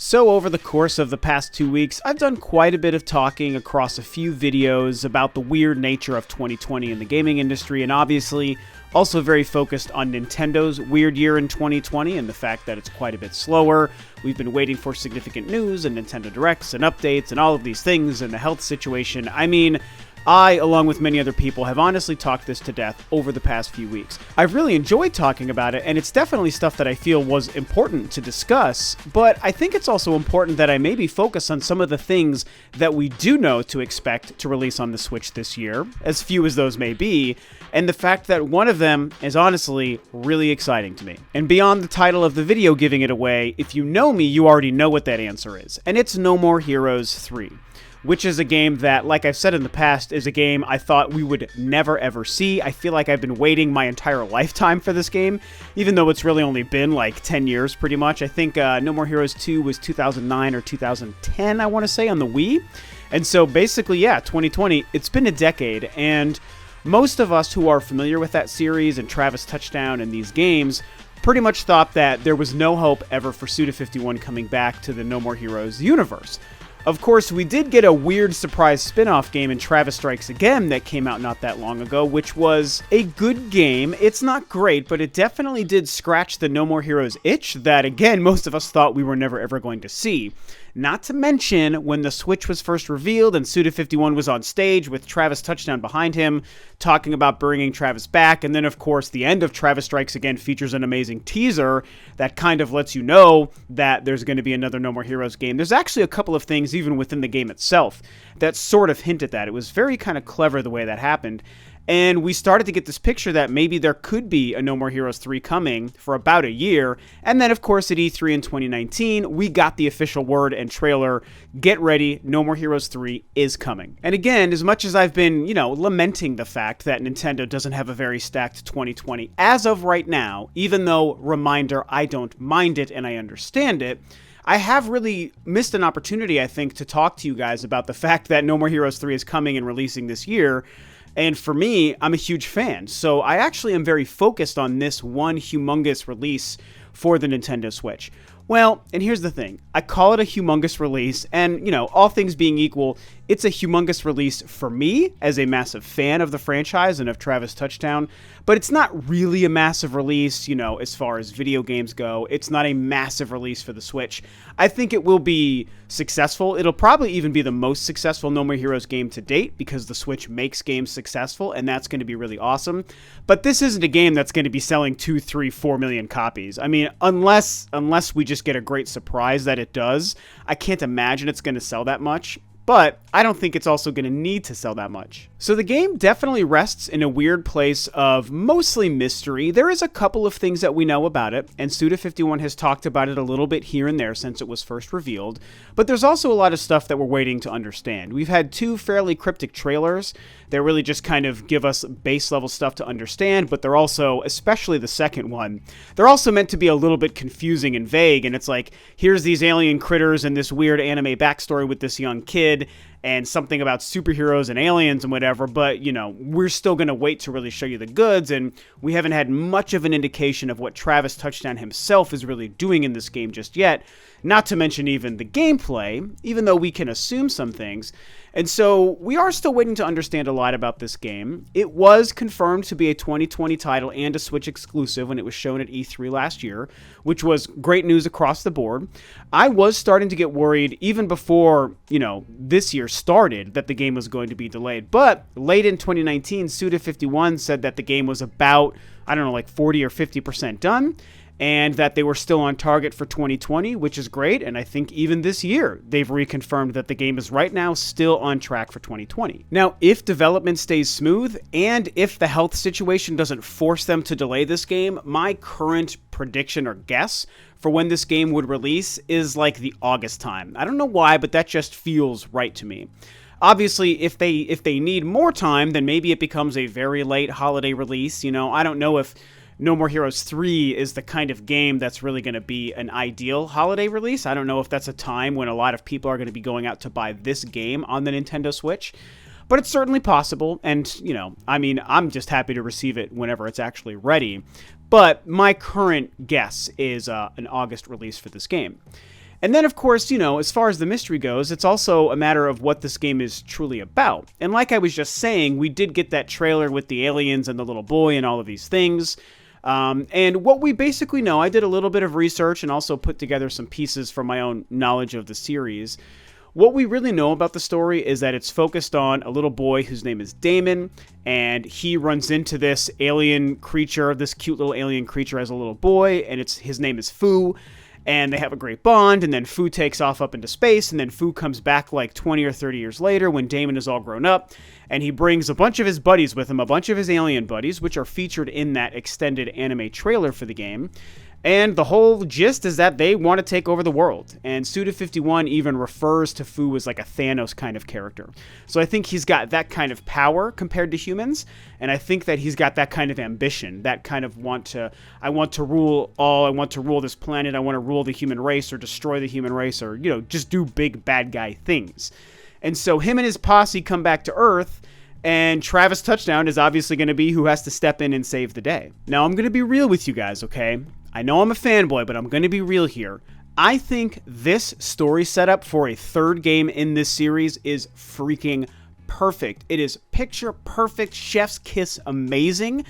So over the course of the past 2 weeks, I've done quite a bit of talking across a few videos about the weird nature of 2020 in the gaming industry, and obviously also very focused on Nintendo's weird year in 2020 and the fact that it's quite a bit slower. We've been waiting for significant news and Nintendo Directs and updates and all of these things and the health situation. I, along with many other people, have honestly talked this to death over the past few weeks. I've really enjoyed talking about it, and it's definitely stuff that I feel was important to discuss, but I think it's also important that I maybe focus on some of the things that we do know to expect to release on the Switch this year, as few as those may be, and the fact that one of them is honestly really exciting to me. And beyond the title of the video giving it away, if you know me, you already know what that answer is, and it's No More Heroes 3. Which is a game that, like I've said in the past, is a game I thought we would never ever see. I feel like I've been waiting my entire lifetime for this game, even though it's really only been like 10 years pretty much. I think No More Heroes 2 was 2009 or 2010, I want to say, on the Wii. And so basically, yeah, 2020, it's been a decade, and most of us who are familiar with that series and Travis Touchdown and these games pretty much thought that there was no hope ever for Suda51 coming back to the No More Heroes universe. Of course, we did get a weird surprise spin-off game in Travis Strikes Again that came out not that long ago, which was a good game. It's not great, but it definitely did scratch the No More Heroes itch that, again, most of us thought we were never ever going to see. Not to mention, when the Switch was first revealed and Suda51 was on stage with Travis Touchdown behind him, talking about bringing Travis back, and then, of course, the end of Travis Strikes Again features an amazing teaser that kind of lets you know that there's going to be another No More Heroes game. There's actually a couple of things, even within the game itself, that sort of hint at that. It was very kind of clever the way that happened. And we started to get this picture that maybe there could be a No More Heroes 3 coming for about a year. And then, of course, at E3 in 2019, we got the official word and trailer. Get ready, No More Heroes 3 is coming. And again, as much as I've been, lamenting the fact that Nintendo doesn't have a very stacked 2020 as of right now, even though, reminder, I don't mind it and I understand it, I have really missed an opportunity, I think, to talk to you guys about the fact that No More Heroes 3 is coming and releasing this year. And for me, I'm a huge fan, so I actually am very focused on this one humongous release for the Nintendo Switch. Well, and here's the thing. I call it a humongous release, and, all things being equal, it's a humongous release for me as a massive fan of the franchise and of Travis Touchdown, but it's not really a massive release, as far as video games go. It's not a massive release for the Switch. I think it will be successful. It'll probably even be the most successful No More Heroes game to date because the Switch makes games successful, and that's going to be really awesome. But this isn't a game that's going to be selling 2, 3, 4 million copies. I mean, unless we just get a great surprise that it does, I can't imagine it's going to sell that much. But I don't think it's also going to need to sell that much. So the game definitely rests in a weird place of mostly mystery. There is a couple of things that we know about it, and Suda51 has talked about it a little bit here and there since it was first revealed, but there's also a lot of stuff that we're waiting to understand. We've had 2 fairly cryptic trailers that really just kind of give us base level stuff to understand, but they're also, especially the second one, they're also meant to be a little bit confusing and vague, and it's like, here's these alien critters and this weird anime backstory with this young kid, and something about superheroes and aliens and whatever, but, we're still going to wait to really show you the goods, and we haven't had much of an indication of what Travis Touchdown himself is really doing in this game just yet, not to mention even the gameplay, even though we can assume some things. And so we are still waiting to understand a lot about this game. It was confirmed to be a 2020 title and a Switch exclusive when it was shown at E3 last year, which was great news across the board. I was starting to get worried even before, this year started that the game was going to be delayed. But late in 2019, Suda51 said that the game was about, 40 or 50% done, and that they were still on target for 2020, which is great, and I think even this year, they've reconfirmed that the game is right now still on track for 2020. Now, if development stays smooth, and if the health situation doesn't force them to delay this game, my current prediction or guess for when this game would release is like the August time. I don't know why, but that just feels right to me. Obviously, if they need more time, then maybe it becomes a very late holiday release. I don't know if No More Heroes 3 is the kind of game that's really going to be an ideal holiday release. I don't know if that's a time when a lot of people are going to be going out to buy this game on the Nintendo Switch. But it's certainly possible, and, I'm just happy to receive it whenever it's actually ready. But my current guess is an August release for this game. And then, of course, as far as the mystery goes, it's also a matter of what this game is truly about. And like I was just saying, we did get that trailer with the aliens and the little boy and all of these things. And what we basically know, I did a little bit of research and also put together some pieces from my own knowledge of the series. What we really know about the story is that it's focused on a little boy whose name is Damon, and he runs into this alien creature, this cute little alien creature as a little boy, and his name is Fu. And they have a great bond, and then Fu takes off up into space, and then Fu comes back like 20 or 30 years later when Damon is all grown up, and he brings a bunch of his buddies with him, a bunch of his alien buddies, which are featured in that extended anime trailer for the game. And the whole gist is that they want to take over the world. And Suda51 even refers to Fu as like a Thanos kind of character. So I think he's got that kind of power compared to humans. And I think that he's got that kind of ambition, that kind of I want to rule all, I want to rule this planet, I want to rule the human race or destroy the human race or, just do big bad guy things. And so him and his posse come back to Earth. And Travis Touchdown is obviously going to be who has to step in and save the day. Now, I'm going to be real with you guys, okay? I know I'm a fanboy, but I'm going to be real here. I think this story setup for a third game in this series is freaking perfect. It is picture perfect, chef's kiss amazing,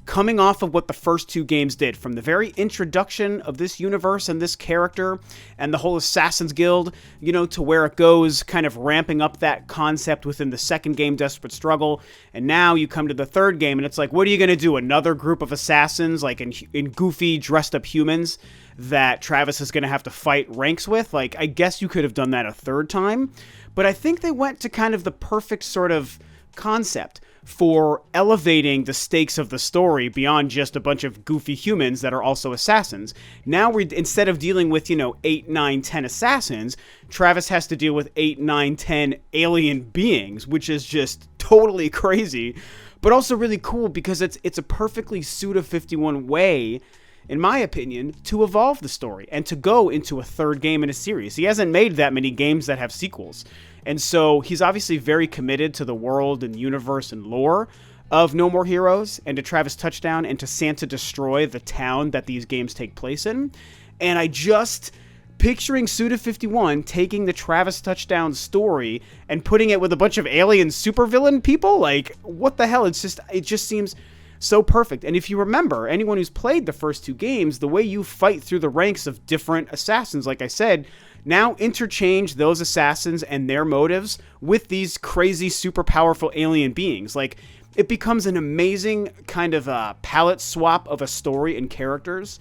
coming off of what the first two games did, from the very introduction of this universe and this character and the whole Assassin's Guild, to where it goes, kind of ramping up that concept within the second game, Desperate Struggle. And now you come to the third game and it's like, what are you going to do? Another group of assassins, like in goofy, dressed up humans that Travis is going to have to fight ranks with? Like, I guess you could have done that a third time. But I think they went to kind of the perfect sort of concept for elevating the stakes of the story beyond just a bunch of goofy humans that are also assassins. Now, instead of dealing with, 8, 9, 10 assassins, Travis has to deal with 8, 9, 10 alien beings, which is just totally crazy, but also really cool because it's a perfectly Suda51 way, in my opinion, to evolve the story and to go into a third game in a series. He hasn't made that many games that have sequels. And so he's obviously very committed to the world and universe and lore of No More Heroes and to Travis Touchdown and to Santa Destroy, the town that these games take place in. And I just picturing Suda51 taking the Travis Touchdown story and putting it with a bunch of alien supervillain people, like, what the hell? It just seems so perfect. And if you remember, anyone who's played the first two games, the way you fight through the ranks of different assassins, like I said, now interchange those assassins and their motives with these crazy, super powerful alien beings. Like, it becomes an amazing kind of palette swap of a story and characters,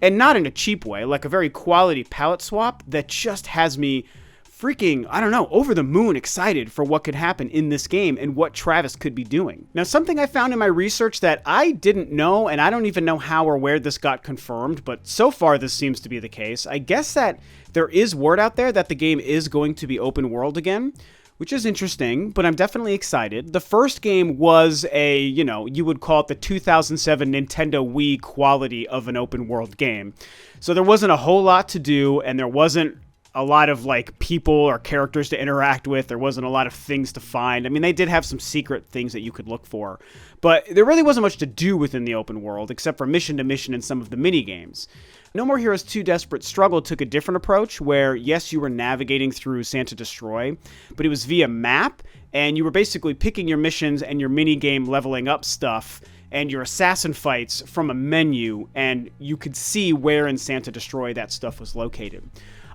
and not in a cheap way, like a very quality palette swap that just has me freaking, I don't know, over the moon excited for what could happen in this game and what Travis could be doing. Now, something I found in my research that I didn't know, and I don't even know how or where this got confirmed, but so far this seems to be the case. I guess that there is word out there that the game is going to be open world again, which is interesting, but I'm definitely excited. The first game was you would call it the 2007 Nintendo Wii quality of an open world game. So there wasn't a whole lot to do, and there wasn't a lot of people or characters to interact with. There wasn't a lot of things to find. I mean, they did have some secret things that you could look for, but there really wasn't much to do within the open world except for mission to mission and some of the mini games. No More Heroes 2 Desperate Struggle took a different approach where, yes, you were navigating through Santa Destroy, but it was via map, and you were basically picking your missions and your mini game leveling up stuff and your assassin fights from a menu, and you could see where in Santa Destroy that stuff was located.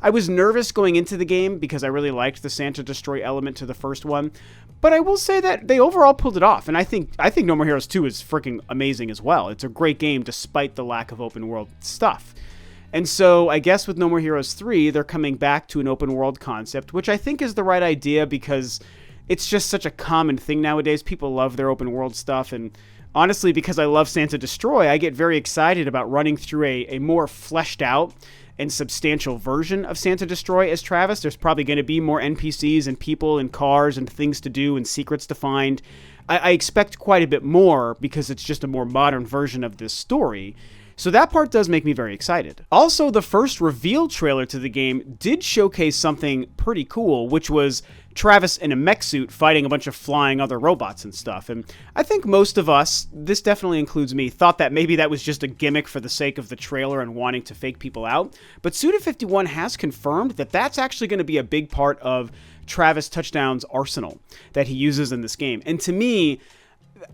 I was nervous going into the game because I really liked the Santa Destroy element to the first one, but I will say that they overall pulled it off, and I think No More Heroes 2 is freaking amazing as well. It's a great game despite the lack of open world stuff. And so I guess with No More Heroes 3, they're coming back to an open world concept, which I think is the right idea because it's just such a common thing nowadays. People love their open world stuff, and honestly, because I love Santa Destroy, I get very excited about running through a more fleshed out and substantial version of Santa Destroy as Travis. There's probably going to be more NPCs and people and cars and things to do and secrets to find. I expect quite a bit more because it's just a more modern version of this story. So that part does make me very excited. Also, the first reveal trailer to the game did showcase something pretty cool, which was Travis in a mech suit fighting a bunch of flying other robots and stuff. And I think most of us, this definitely includes me, thought that maybe that was just a gimmick for the sake of the trailer and wanting to fake people out. But Suda51 has confirmed that that's actually going to be a big part of Travis Touchdown's arsenal that he uses in this game. And to me,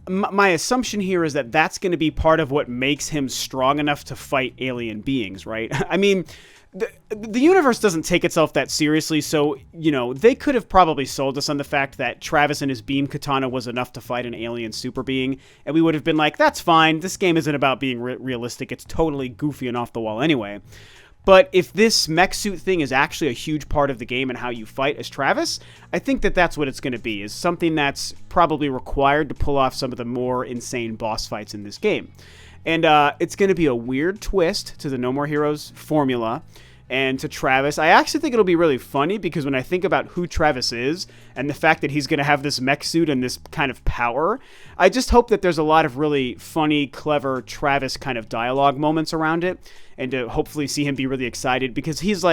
my assumption here is that that's going to be part of what makes him strong enough to fight alien beings, right? I mean, the universe doesn't take itself that seriously, so, you know, they could have probably sold us on the fact that Travis and his beam katana was enough to fight an alien super being, and we would have been like, that's fine, this game isn't about being realistic, it's totally goofy and off the wall anyway. But if this mech suit thing is actually a huge part of the game and how you fight as Travis, I think that that's what it's going to be, is something that's probably required to pull off some of the more insane boss fights in this game. And it's going to be a weird twist to the No More Heroes formula and to Travis. I actually think it'll be really funny because when I think about who Travis is and the fact that he's going to have this mech suit and this kind of power, I just hope that there's a lot of really funny, clever Travis kind of dialogue moments around it, and to hopefully see him be really excited because he's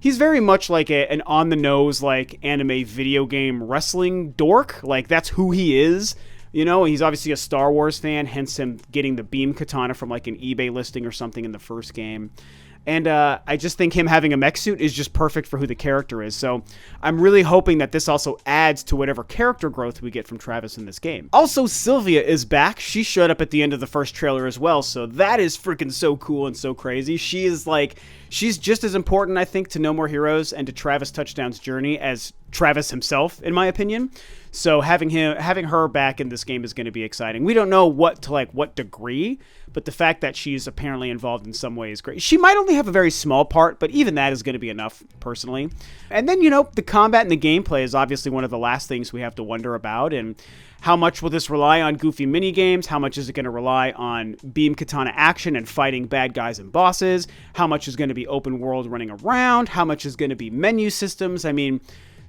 very much like an on-the-nose, like, anime video game wrestling dork. Like, that's who he is. You know, he's obviously a Star Wars fan, hence him getting the beam katana from, like, an eBay listing or something in the first game. And I just think him having a mech suit is just perfect for who the character is. So I'm really hoping that this also adds to whatever character growth we get from Travis in this game. Also, Sylvia is back. She showed up at the end of the first trailer as well. So that is freaking so cool and so crazy. She is she's just as important, I think, to No More Heroes and to Travis Touchdown's journey as Travis himself, in my opinion. So having her back in this game is going to be exciting. We don't know what degree, but the fact that she's apparently involved in some way is great. She might only have a very small part, but even that is going to be enough, personally. And then, you know, the combat and the gameplay is obviously one of the last things we have to wonder about, and how much will this rely on goofy minigames? How much is it going to rely on beam katana action and fighting bad guys and bosses? How much is going to be open world running around? How much is going to be menu systems? I mean,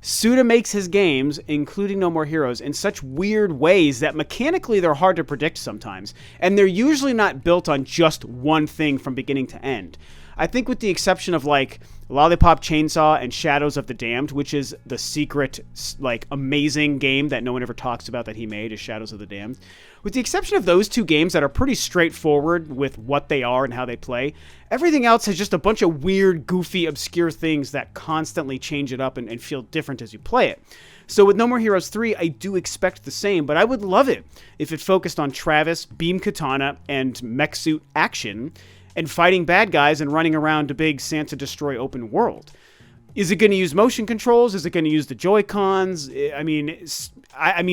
Suda makes his games, including No More Heroes, in such weird ways that mechanically they're hard to predict sometimes. And they're usually not built on just one thing from beginning to end. I think with the exception of, like, Lollipop Chainsaw and Shadows of the Damned, which is the secret, like, amazing game that no one ever talks about that he made, is Shadows of the Damned. With the exception of those two games that are pretty straightforward with what they are and how they play, everything else has just a bunch of weird, goofy, obscure things that constantly change it up and feel different as you play it. So with No More Heroes 3, I do expect the same, but I would love it if it focused on Travis, beam katana, and mech suit action, and fighting bad guys and running around a big Santa Destroy open world. Is it going to use motion controls? Is it going to use the Joy-Cons? I mean,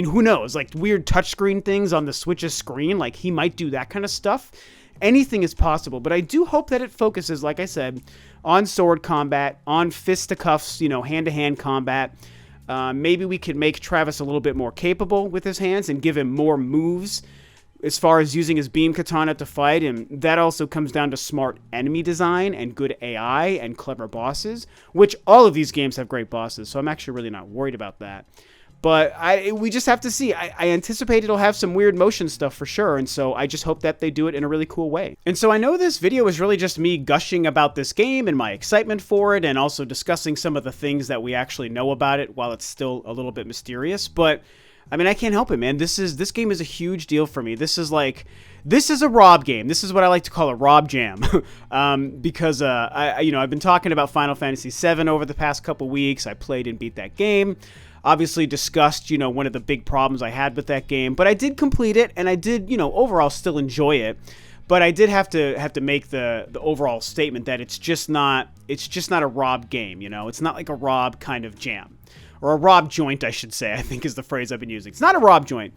who knows? Like, weird touchscreen things on the Switch's screen, like, he might do that kind of stuff. Anything is possible, but I do hope that it focuses, like I said, on sword combat, on fisticuffs, you know, hand-to-hand combat. Maybe we could make Travis a little bit more capable with his hands and give him more moves as far as using his beam katana to fight, and that also comes down to smart enemy design and good AI and clever bosses, which all of these games have great bosses, so I'm actually really not worried about that. But we just have to see. I anticipate it'll have some weird motion stuff for sure, and so I just hope that they do it in a really cool way. And so I know this video is really just me gushing about this game and my excitement for it, and also discussing some of the things that we actually know about it while it's still a little bit mysterious, but I mean, I can't help it, man. This game is a huge deal for me. This is a Rob game. This is what I like to call a Rob jam, because I've been talking about Final Fantasy VII over the past couple weeks. I played and beat that game. Obviously discussed, one of the big problems I had with that game, but I did complete it, and I did, overall still enjoy it. But I did have to make the overall statement that it's just not a Rob game. It's not like a Rob kind of jam. Or a Rob joint, I should say, I think is the phrase I've been using. It's not a Rob joint,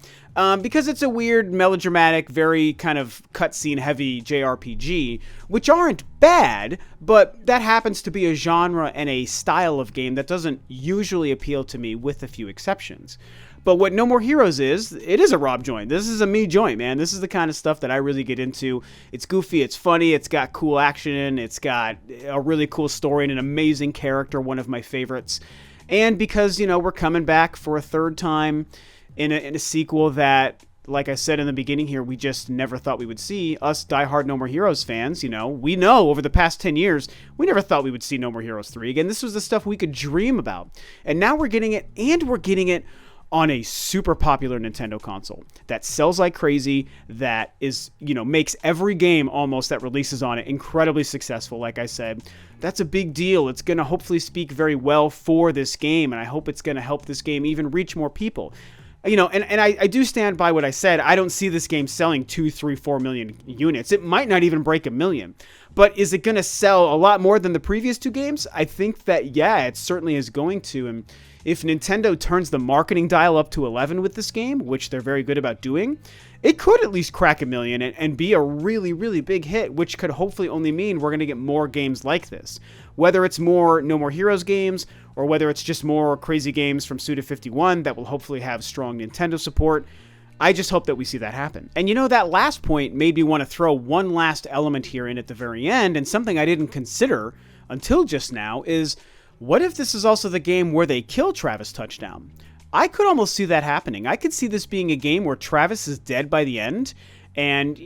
because it's a weird, melodramatic, very kind of cutscene-heavy JRPG, which aren't bad, but that happens to be a genre and a style of game that doesn't usually appeal to me, with a few exceptions. But what No More Heroes is, it is a Rob joint. This is a me joint, man. This is the kind of stuff that I really get into. It's goofy, it's funny, it's got cool action, it's got a really cool story and an amazing character, one of my favorites. And because, we're coming back for a third time in a sequel that like I said in the beginning here, we just never thought we would see. Us diehard No More Heroes fans, we know over the past 10 years, we never thought we would see No More Heroes 3 again. This was the stuff we could dream about. And now we're getting it, and we're getting it on a super popular Nintendo console that sells like crazy, that is, makes every game almost that releases on it incredibly successful. Like I said, that's a big deal. It's going to hopefully speak very well for this game, and I hope it's going to help this game even reach more people. And I do stand by what I said. I don't see this game selling 2, 3, 4 million units. It might not even break 1 million. But is it going to sell a lot more than the previous 2 games? I think that, yeah, it certainly is going to. And if Nintendo turns the marketing dial up to 11 with this game, which they're very good about doing, it could at least crack 1 million and be a really, really big hit, which could hopefully only mean we're going to get more games like this. Whether it's more No More Heroes games, or whether it's just more crazy games from Suda51 that will hopefully have strong Nintendo support, I just hope that we see that happen. And that last point made me want to throw one last element here in at the very end, and something I didn't consider until just now is, what if this is also the game where they kill Travis Touchdown? I could almost see that happening. I could see this being a game where Travis is dead by the end, and,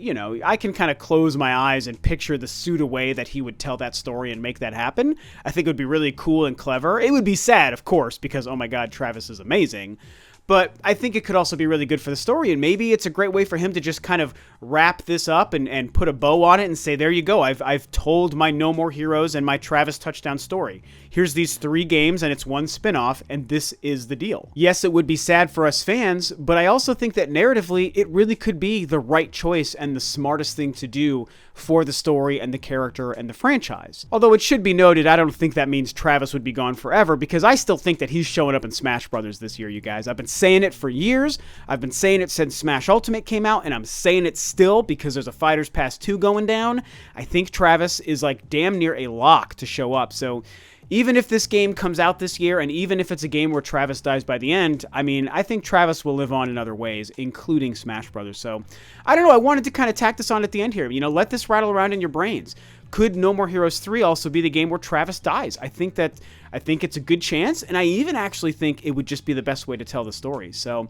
I can kind of close my eyes and picture the Suda way that he would tell that story and make that happen. I think it would be really cool and clever. It would be sad, of course, because, oh my god, Travis is amazing. But I think it could also be really good for the story, and maybe it's a great way for him to just kind of wrap this up and put a bow on it and say, there you go, I've told my No More Heroes and my Travis Touchdown story. Here's these 3 games, and it's one spin-off, and this is the deal. Yes, it would be sad for us fans, but I also think that narratively, it really could be the right choice and the smartest thing to do for the story and the character and the franchise. Although it should be noted, I don't think that means Travis would be gone forever, because I still think that he's showing up in Smash Brothers this year, you guys. I've been saying it for years. I've been saying it since Smash Ultimate came out, and I'm saying it still because there's a Fighters Pass 2 going down. I think Travis is like damn near a lock to show up. So even if this game comes out this year, and even if it's a game where Travis dies by the end, I think Travis will live on in other ways, including Smash Brothers. So, I don't know, I wanted to kind of tack this on at the end here. Let this rattle around in your brains. Could No More Heroes 3 also be the game where Travis dies? I think it's a good chance, and I even actually think it would just be the best way to tell the story. So,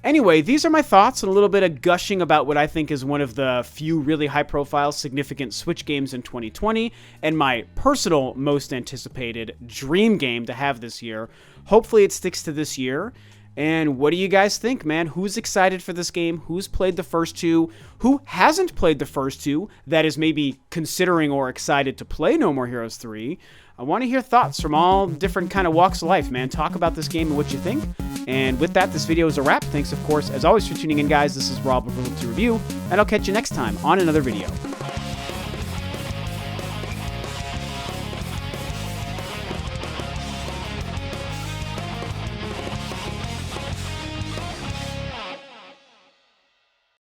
anyway, these are my thoughts and a little bit of gushing about what I think is one of the few really high-profile, significant Switch games in 2020, and my personal most anticipated dream game to have this year. Hopefully it sticks to this year. And what do you guys think, man? Who's excited for this game? Who's played the first 2? Who hasn't played the first 2 that is maybe considering or excited to play No More Heroes 3? I want to hear thoughts from all different kind of walks of life, man. Talk about this game and what you think. And with that, this video is a wrap. Thanks, of course, as always, for tuning in, guys. This is Rob of Room 2 Review, and I'll catch you next time on another video.